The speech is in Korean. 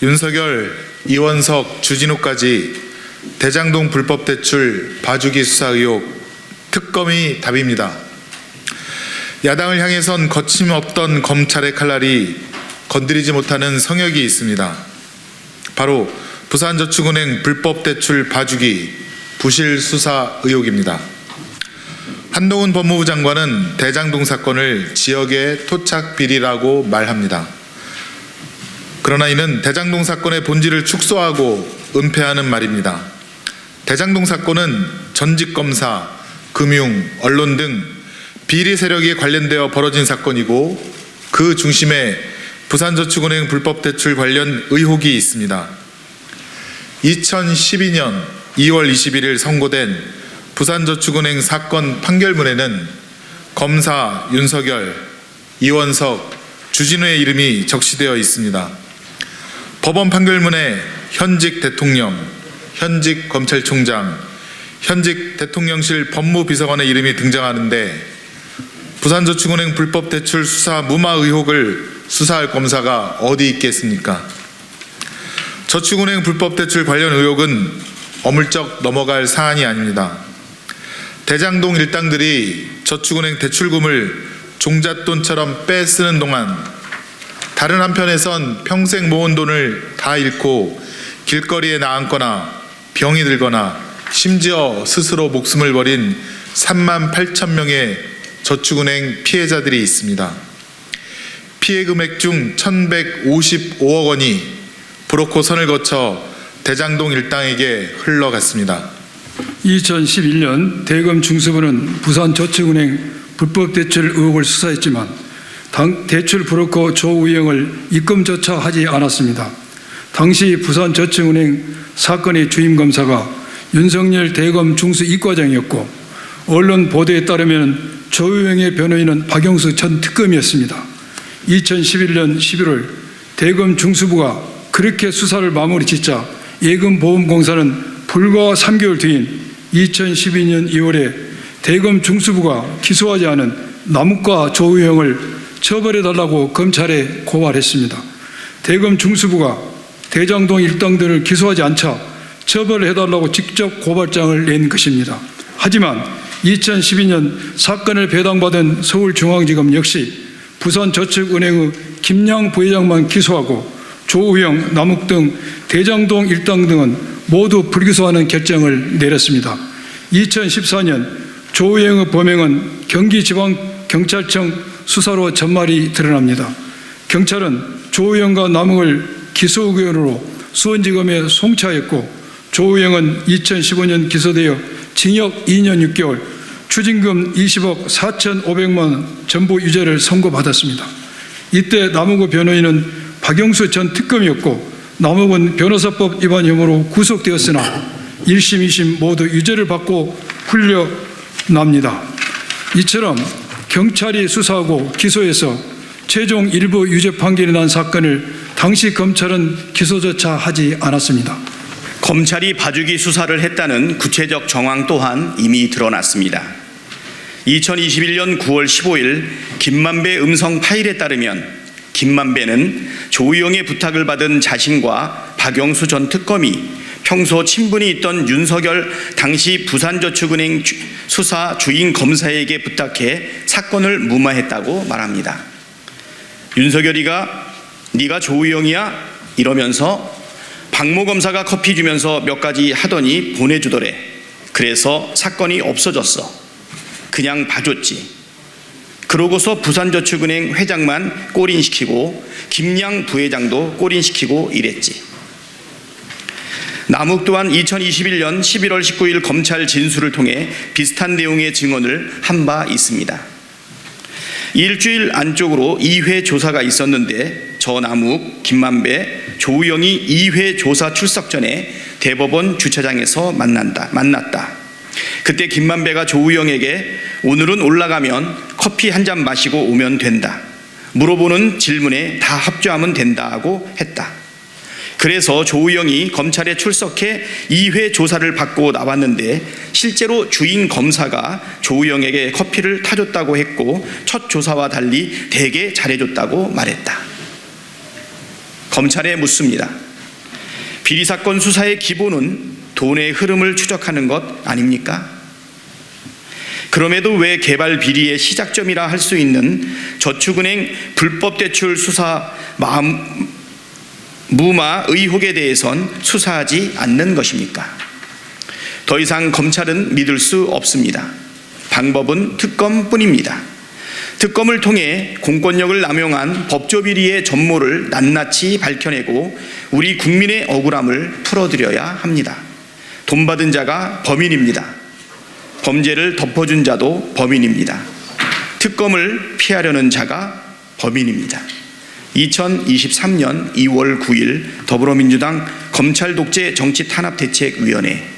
윤석열, 이원석, 주진우까지 대장동 불법 대출 봐주기 수사 의혹 특검이 답입니다. 야당을 향해선 거침없던 검찰의 칼날이 건드리지 못하는 성역이 있습니다. 바로 부산저축은행 불법 대출 봐주기 부실 수사 의혹입니다. 한동훈 법무부 장관은 대장동 사건을 지역의 토착 비리라고 말합니다. 그러나 이는 대장동 사건의 본질을 축소하고 은폐하는 말입니다. 대장동 사건은 전직 검사, 금융, 언론 등 비리 세력이 관련되어 벌어진 사건이고 그 중심에 부산저축은행 불법 대출 관련 의혹이 있습니다. 2012년 2월 21일 선고된 부산저축은행 사건 판결문에는 검사 윤석열, 이원석, 주진우의 이름이 적시되어 있습니다. 법원 판결문에 현직 대통령, 현직 검찰총장, 현직 대통령실 법무비서관의 이름이 등장하는데 부산저축은행 불법 대출 수사 무마 의혹을 수사할 검사가 어디 있겠습니까? 저축은행 불법 대출 관련 의혹은 어물쩍 넘어갈 사안이 아닙니다. 대장동 일당들이 저축은행 대출금을 종잣돈처럼 빼쓰는 동안 다른 한편에선 평생 모은 돈을 다 잃고 길거리에 나앉거나 병이 들거나 심지어 스스로 목숨을 버린 3만 8천 명의 저축은행 피해자들이 있습니다. 피해 금액 중 1,155억 원이 브로커 선을 거쳐 대장동 일당에게 흘러갔습니다. 2011년 대검 중수부는 부산저축은행 불법 대출 의혹을 수사했지만 대출 브로커 조우영을 입금조차 하지 않았습니다. 당시 부산저축은행 사건의 주임 검사가 윤석열 대검 중수 이과장이었고 언론 보도에 따르면 조우영의 변호인은 박영수 전 특검이었습니다. 2011년 11월 대검 중수부가 그렇게 수사를 마무리 짓자 예금보험공사는 불과 3개월 뒤인 2012년 2월에 대검 중수부가 기소하지 않은 남욱과 조우영을 처벌해달라고 검찰에 고발했습니다. 대검 중수부가 대장동 일당들을 기소하지 않자 처벌해달라고 직접 고발장을 낸 것입니다. 하지만 2012년 사건을 배당받은 서울중앙지검 역시 부산저축은행의 김양 부회장만 기소하고 조우영, 남욱 등 대장동 일당 등은 모두 불기소하는 결정을 내렸습니다. 2014년 조우영의 범행은 경기지방경찰청 수사로 전말이 드러납니다. 경찰은 조우영과 남욱을 기소 의견으로 수원지검에 송치하였고 조우영은 2015년 기소되어 징역 2년 6개월, 추징금 20억 4,500만 원 전부 유죄를 선고받았습니다. 이때 남욱의 변호인은 박영수 전 특검이었고 남욱은 변호사법 위반 혐의로 구속되었으나 1심, 2심 모두 유죄를 받고 풀려납니다. 이처럼 경찰이 수사하고 기소해서 최종 일부 유죄 판결이 난 사건을 당시 검찰은 기소조차 하지 않았습니다. 검찰이 봐주기 수사를 했다는 구체적 정황 또한 이미 드러났습니다. 2021년 9월 15일 김만배 음성 파일에 따르면 김만배는 조우영의 부탁을 받은 자신과 박영수 전 특검이 평소 친분이 있던 윤석열 당시 부산저축은행 수사 주인 검사에게 부탁해 사건을 무마했다고 말합니다. 윤석열이가 네가 조우영이야? 이러면서 박모 검사가 커피 주면서 몇 가지 하더니 보내주더래. 그래서 사건이 없어졌어. 그냥 봐줬지. 그러고서 부산저축은행 회장만 꼬린시키고 김양 부회장도 꼬린시키고 이랬지. 남욱 또한 2021년 11월 19일 검찰 진술을 통해 비슷한 내용의 증언을 한 바 있습니다. 일주일 안쪽으로 2회 조사가 있었는데 저 남욱, 김만배, 조우영이 2회 조사 출석 전에 대법원 주차장에서 만났다. 그때 김만배가 조우영에게 오늘은 올라가면 커피 한 잔 마시고 오면 된다. 물어보는 질문에 다 합주하면 된다고 했다. 그래서 조우영이 검찰에 출석해 2회 조사를 받고 나왔는데 실제로 주인 검사가 조우영에게 커피를 타줬다고 했고 첫 조사와 달리 되게 잘해줬다고 말했다. 검찰에 묻습니다. 비리 사건 수사의 기본은 돈의 흐름을 추적하는 것 아닙니까? 그럼에도 왜 개발 비리의 시작점이라 할 수 있는 저축은행 불법 대출 수사 무마 의혹에 대해선 수사하지 않는 것입니까? 더 이상 검찰은 믿을 수 없습니다. 방법은 특검뿐입니다. 특검을 통해 공권력을 남용한 법조비리의 전모를 낱낱이 밝혀내고 우리 국민의 억울함을 풀어드려야 합니다. 돈 받은 자가 범인입니다. 범죄를 덮어준 자도 범인입니다. 특검을 피하려는 자가 범인입니다. 2023년 2월 9일 더불어민주당 검찰 독재 정치 탄압 대책위원회